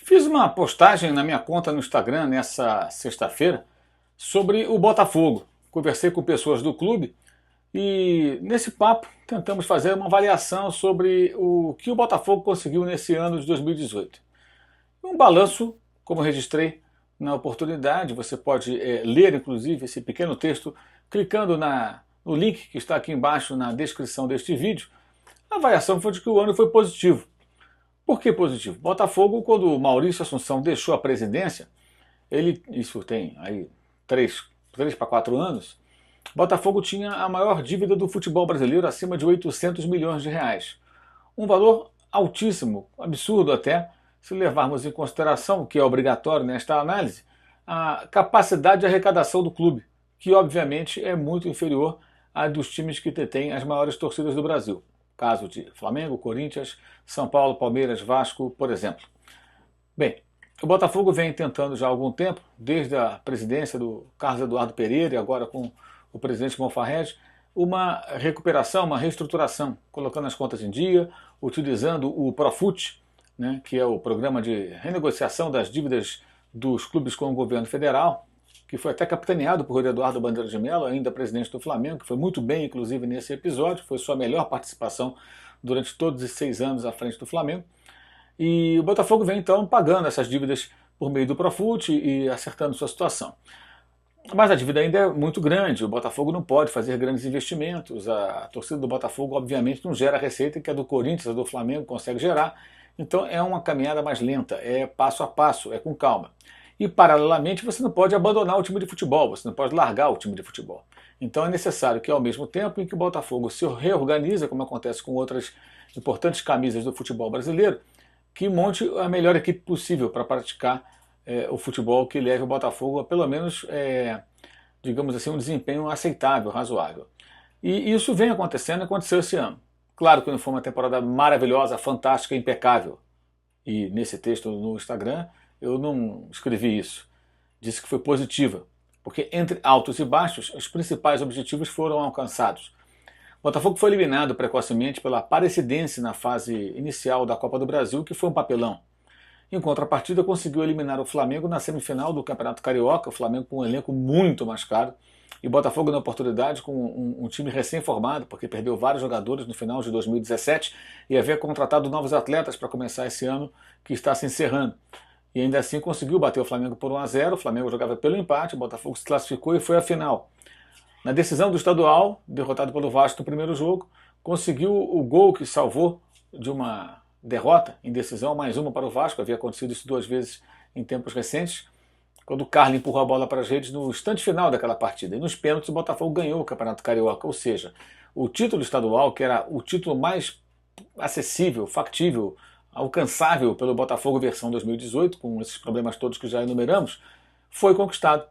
Fiz uma postagem na minha conta no Instagram nessa sexta-feira sobre o Botafogo. Conversei com pessoas do clube e nesse papo tentamos fazer uma avaliação sobre o que o Botafogo conseguiu nesse ano de 2018. Um balanço, como registrei na oportunidade, você pode ler inclusive esse pequeno texto clicando no link que está aqui embaixo na descrição deste vídeo. A avaliação foi de que o ano foi positivo. Por que positivo? Botafogo, quando o Maurício Assunção deixou a presidência, isso tem aí 3 para 4 anos, Botafogo tinha a maior dívida do futebol brasileiro, acima de 800 milhões de reais. Um valor altíssimo, absurdo até, se levarmos em consideração, o que é obrigatório nesta análise, a capacidade de arrecadação do clube, que obviamente é muito inferior à dos times que detêm as maiores torcidas do Brasil. Caso de Flamengo, Corinthians, São Paulo, Palmeiras, Vasco, por exemplo. Bem, o Botafogo vem tentando já há algum tempo, desde a presidência do Carlos Eduardo Pereira e agora com o presidente Monfarred, uma recuperação, uma reestruturação, colocando as contas em dia, utilizando o Profut, né, que é o programa de renegociação das dívidas dos clubes com o governo federal, que foi até capitaneado por Eduardo Bandeira de Mello, ainda presidente do Flamengo, que foi muito bem, inclusive, nesse episódio, foi sua melhor participação durante todos esses 6 anos à frente do Flamengo. E o Botafogo vem, então, pagando essas dívidas por meio do Profut e acertando sua situação. Mas a dívida ainda é muito grande, o Botafogo não pode fazer grandes investimentos, a torcida do Botafogo, obviamente, não gera a receita que a do Corinthians, a do Flamengo consegue gerar, então é uma caminhada mais lenta, é passo a passo, é com calma. E, paralelamente, você não pode abandonar o time de futebol, você não pode largar o time de futebol. Então é necessário que, ao mesmo tempo em que o Botafogo se reorganiza, como acontece com outras importantes camisas do futebol brasileiro, que monte a melhor equipe possível para praticar o futebol que leve o Botafogo a, pelo menos, digamos assim, um desempenho aceitável, razoável. E isso vem acontecendo, aconteceu esse ano. Claro que não foi uma temporada maravilhosa, fantástica, impecável. E nesse texto no Instagram, eu não escrevi isso. Disse que foi positiva, porque entre altos e baixos, os principais objetivos foram alcançados. O Botafogo foi eliminado precocemente pela Aparecidense na fase inicial da Copa do Brasil, que foi um papelão. Em contrapartida, conseguiu eliminar o Flamengo na semifinal do Campeonato Carioca, o Flamengo com um elenco muito mais caro, e o Botafogo na oportunidade com um time recém-formado, porque perdeu vários jogadores no final de 2017 e havia contratado novos atletas para começar esse ano que está se encerrando. E ainda assim conseguiu bater o Flamengo por 1-0, o Flamengo jogava pelo empate, o Botafogo se classificou e foi à final. Na decisão do estadual, derrotado pelo Vasco no primeiro jogo, conseguiu o gol que salvou de uma derrota em decisão, mais uma para o Vasco, havia acontecido isso 2 vezes em tempos recentes, quando o Carlos empurrou a bola para as redes no instante final daquela partida. E nos pênaltis o Botafogo ganhou o Campeonato Carioca, ou seja, o título estadual, que era o título mais acessível, factível, alcançável pelo Botafogo versão 2018, com esses problemas todos que já enumeramos, foi conquistado.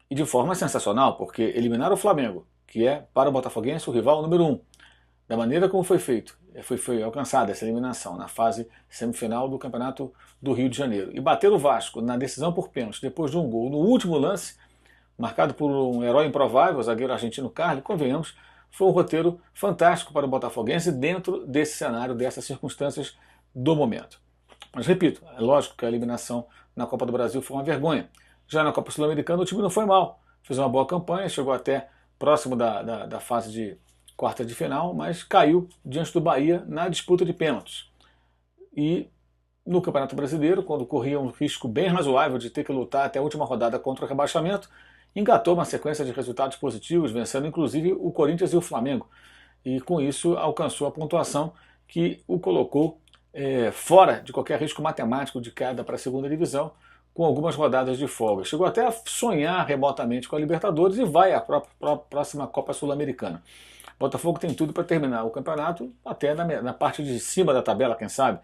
E de forma sensacional, porque eliminar o Flamengo, que é para o botafoguense o rival número 1, da maneira como foi feito, foi alcançada essa eliminação na fase semifinal do Campeonato do Rio de Janeiro, e bater o Vasco na decisão por pênalti, depois de um gol no último lance, marcado por um herói improvável, o zagueiro argentino Carlos, convenhamos, foi um roteiro fantástico para o botafoguense dentro desse cenário, dessas circunstâncias do momento. Mas repito, é lógico que a eliminação na Copa do Brasil foi uma vergonha. Já na Copa Sul-Americana o time não foi mal, fez uma boa campanha, chegou até próximo da fase de quarta de final, mas caiu diante do Bahia na disputa de pênaltis. E no Campeonato Brasileiro, quando corria um risco bem razoável de ter que lutar até a última rodada contra o rebaixamento, engatou uma sequência de resultados positivos, vencendo inclusive o Corinthians e o Flamengo. E com isso alcançou a pontuação que o colocou fora de qualquer risco matemático de queda para a segunda divisão, com algumas rodadas de folga. Chegou até a sonhar remotamente com a Libertadores e vai à próxima Copa Sul-Americana. Botafogo tem tudo para terminar o campeonato até na parte de cima da tabela, quem sabe,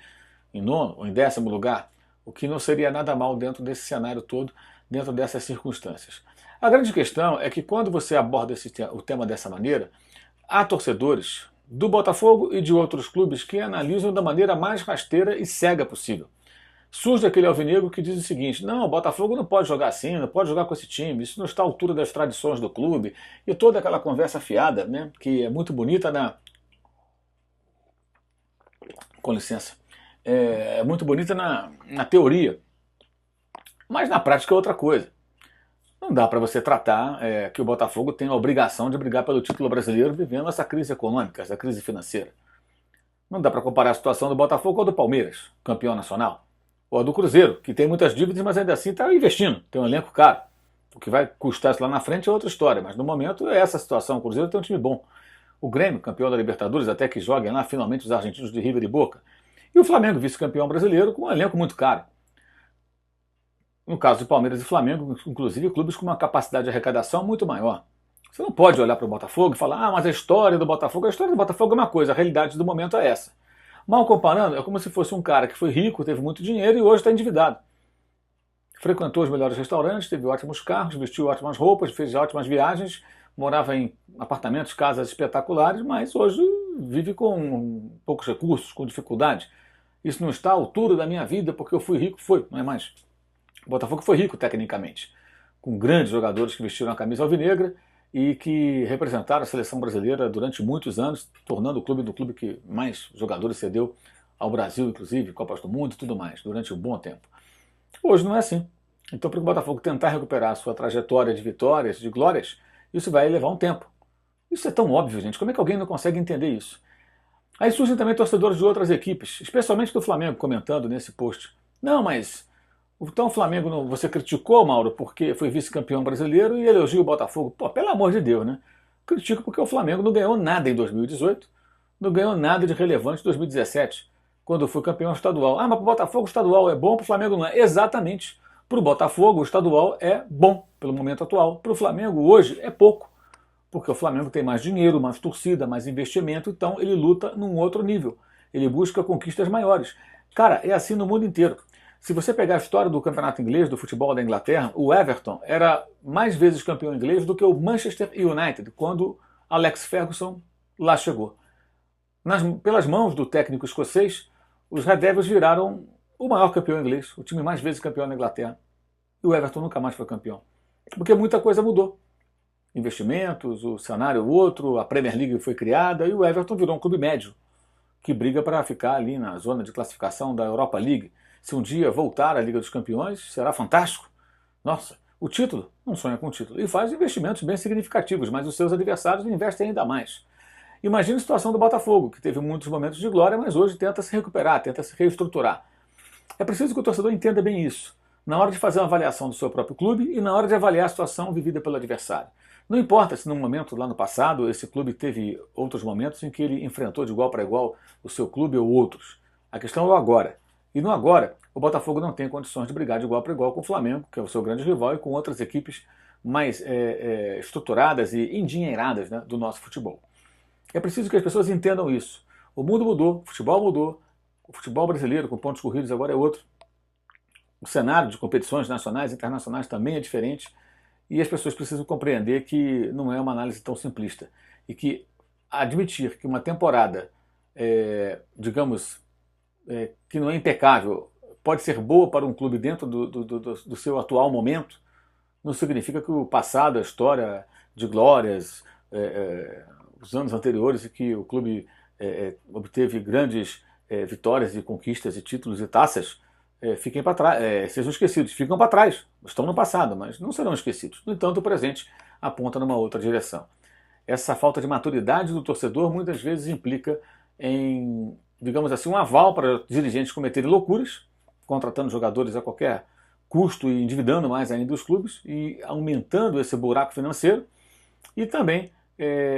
em 9º ou em 10º lugar, o que não seria nada mal dentro desse cenário todo, dentro dessas circunstâncias. A grande questão é que quando você aborda o tema dessa maneira, há torcedores do Botafogo e de outros clubes que analisam da maneira mais rasteira e cega possível. Surge aquele alvinegro que diz o seguinte: não, o Botafogo não pode jogar assim, não pode jogar com esse time, isso não está à altura das tradições do clube, e toda aquela conversa fiada, né, que é muito bonita com licença, é muito bonita na teoria, Mas na prática é outra coisa. Não dá para você tratar que o Botafogo tem a obrigação de brigar pelo título brasileiro vivendo essa crise econômica, essa crise financeira. Não dá para comparar a situação do Botafogo com a do Palmeiras, campeão nacional, ou a do Cruzeiro, que tem muitas dívidas, mas ainda assim está investindo, tem um elenco caro. O que vai custar isso lá na frente é outra história, mas no momento é essa situação. O Cruzeiro tem um time bom. O Grêmio, campeão da Libertadores, até que joguem lá finalmente os argentinos de River e Boca. E o Flamengo, vice-campeão brasileiro, com um elenco muito caro. No caso de Palmeiras e Flamengo, inclusive clubes com uma capacidade de arrecadação muito maior. Você não pode olhar para o Botafogo e falar, mas a história do Botafogo é uma coisa, a realidade do momento é essa. Mal comparando, é como se fosse um cara que foi rico, teve muito dinheiro e hoje está endividado. Frequentou os melhores restaurantes, teve ótimos carros, vestiu ótimas roupas, fez ótimas viagens, morava em apartamentos, casas espetaculares, mas hoje vive com poucos recursos, com dificuldade. Isso não está à altura da minha vida porque eu fui rico, não é mais. O Botafogo foi rico tecnicamente, com grandes jogadores que vestiram a camisa alvinegra e que representaram a seleção brasileira durante muitos anos, tornando o clube do clube que mais jogadores cedeu ao Brasil, inclusive, Copas do Mundo e tudo mais, durante um bom tempo. Hoje não é assim. Então, para o Botafogo tentar recuperar a sua trajetória de vitórias, de glórias, isso vai levar um tempo. Isso é tão óbvio, gente. Como é que alguém não consegue entender isso? Aí surgem também torcedores de outras equipes, especialmente do Flamengo, comentando nesse post. Não, mas então o Flamengo, você criticou, Mauro, porque foi vice-campeão brasileiro e elogia o Botafogo. Pô, pelo amor de Deus, né? Critico porque o Flamengo não ganhou nada em 2018, não ganhou nada de relevante em 2017, quando foi campeão estadual. Ah, mas para o Botafogo o estadual é bom, para o Flamengo não é. Exatamente. Para o Botafogo o estadual é bom, pelo momento atual. Para o Flamengo hoje é pouco, porque o Flamengo tem mais dinheiro, mais torcida, mais investimento, então ele luta num outro nível. Ele busca conquistas maiores. Cara, é assim no mundo inteiro. Se você pegar a história do campeonato inglês, do futebol da Inglaterra, o Everton era mais vezes campeão inglês do que o Manchester United, quando Alex Ferguson lá chegou. Pelas mãos do técnico escocês, os Red Devils viraram o maior campeão inglês, o time mais vezes campeão na Inglaterra. E o Everton nunca mais foi campeão. Porque muita coisa mudou. Investimentos, o cenário outro, a Premier League foi criada e o Everton virou um clube médio, que briga para ficar ali na zona de classificação da Europa League. Se um dia voltar à Liga dos Campeões, será fantástico. Nossa, o título, não sonha com o título. E faz investimentos bem significativos, mas os seus adversários investem ainda mais. Imagina a situação do Botafogo, que teve muitos momentos de glória, mas hoje tenta se recuperar, tenta se reestruturar. É preciso que o torcedor entenda bem isso, na hora de fazer uma avaliação do seu próprio clube e na hora de avaliar a situação vivida pelo adversário. Não importa se num momento lá no passado esse clube teve outros momentos em que ele enfrentou de igual para igual o seu clube ou outros. A questão é o agora. E no agora, o Botafogo não tem condições de brigar de igual para igual com o Flamengo, que é o seu grande rival, e com outras equipes mais estruturadas e endinheiradas, né, do nosso futebol. É preciso que as pessoas entendam isso. O mundo mudou, o futebol brasileiro com pontos corridos agora é outro. O cenário de competições nacionais e internacionais também é diferente. E as pessoas precisam compreender que não é uma análise tão simplista. E que admitir que uma temporada, que não é impecável, pode ser boa para um clube dentro do seu atual momento, não significa que o passado, a história de glórias, os anos anteriores em que o clube obteve grandes vitórias e conquistas e títulos e taças, fiquem para trás, sejam esquecidos, ficam para trás, estão no passado, mas não serão esquecidos. No entanto, o presente aponta numa outra direção. Essa falta de maturidade do torcedor muitas vezes implica em, digamos assim, um aval para dirigentes cometerem loucuras, contratando jogadores a qualquer custo e endividando mais ainda os clubes e aumentando esse buraco financeiro, e também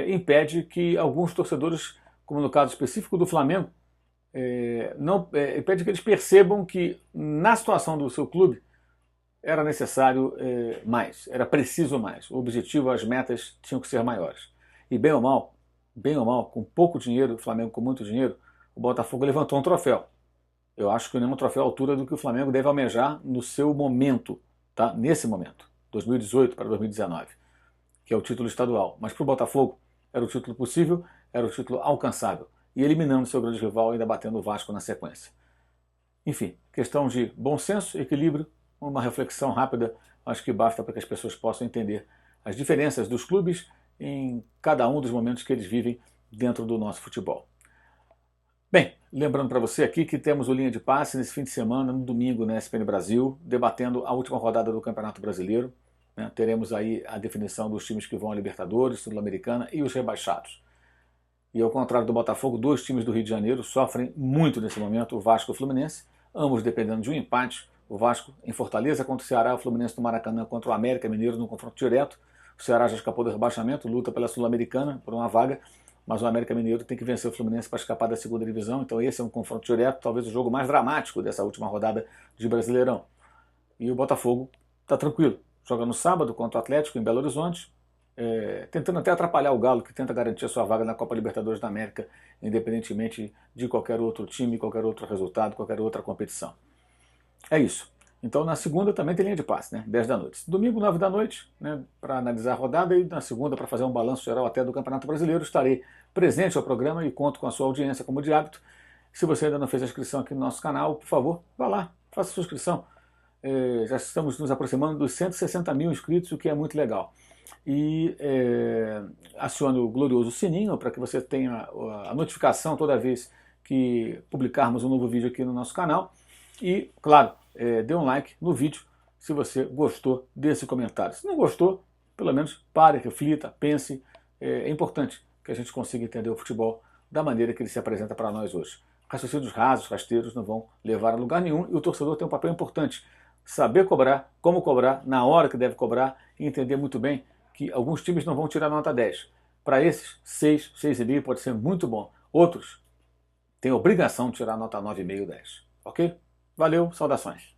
impede que alguns torcedores, como no caso específico do Flamengo, impede que eles percebam que na situação do seu clube era necessário mais, era preciso mais. O objetivo, as metas tinham que ser maiores. E bem ou mal, com pouco dinheiro, o Flamengo com muito dinheiro, o Botafogo levantou um troféu. Eu acho que não é um troféu à altura do que o Flamengo deve almejar no seu momento, tá? Nesse momento, 2018 para 2019, que é o título estadual. Mas para o Botafogo era o título possível, era o título alcançável. E eliminando seu grande rival e ainda batendo o Vasco na sequência. Enfim, questão de bom senso, equilíbrio, uma reflexão rápida, acho que basta para que as pessoas possam entender as diferenças dos clubes em cada um dos momentos que eles vivem dentro do nosso futebol. Bem, Lembrando para você aqui que temos o Linha de Passe nesse fim de semana, no domingo, na ESPN Brasil, debatendo a última rodada do Campeonato Brasileiro. Né? Teremos aí a definição dos times que vão à Libertadores, Sul-Americana e os rebaixados. E ao contrário do Botafogo, dois times do Rio de Janeiro sofrem muito nesse momento, o Vasco e o Fluminense, ambos dependendo de um empate. O Vasco em Fortaleza contra o Ceará, o Fluminense no Maracanã contra o América Mineiro no confronto direto. O Ceará já escapou do rebaixamento, luta pela Sul-Americana por uma vaga, mas o América Mineiro tem que vencer o Fluminense para escapar da segunda divisão, então esse é um confronto direto, talvez o jogo mais dramático dessa última rodada de Brasileirão. E o Botafogo está tranquilo, joga no sábado contra o Atlético em Belo Horizonte, tentando até atrapalhar o Galo, que tenta garantir a sua vaga na Copa Libertadores da América, independentemente de qualquer outro time, qualquer outro resultado, qualquer outra competição. É isso. Então na segunda também tem linha de passe, né? 10 da noite. Domingo, 9 da noite, né? Para analisar a rodada, e na segunda para fazer um balanço geral até do Campeonato Brasileiro. Estarei presente ao programa e conto com a sua audiência como de hábito. Se você ainda não fez a inscrição aqui no nosso canal, por favor, vá lá, faça a sua inscrição. Já estamos nos aproximando dos 160 mil inscritos, o que é muito legal. E acione o glorioso sininho para que você tenha a notificação toda vez que publicarmos um novo vídeo aqui no nosso canal. E, claro, dê um like no vídeo se você gostou desse comentário. Se não gostou, pelo menos pare, reflita, pense. É importante que a gente consiga entender o futebol da maneira que ele se apresenta para nós hoje. Raciocínios rasos, rasteiros, não vão levar a lugar nenhum, e o torcedor tem um papel importante. Saber cobrar, como cobrar, na hora que deve cobrar, e entender muito bem que alguns times não vão tirar nota 10. Para esses, 6, 6,5 pode ser muito bom. Outros têm a obrigação de tirar nota 9,5, 10. Ok? Valeu, saudações.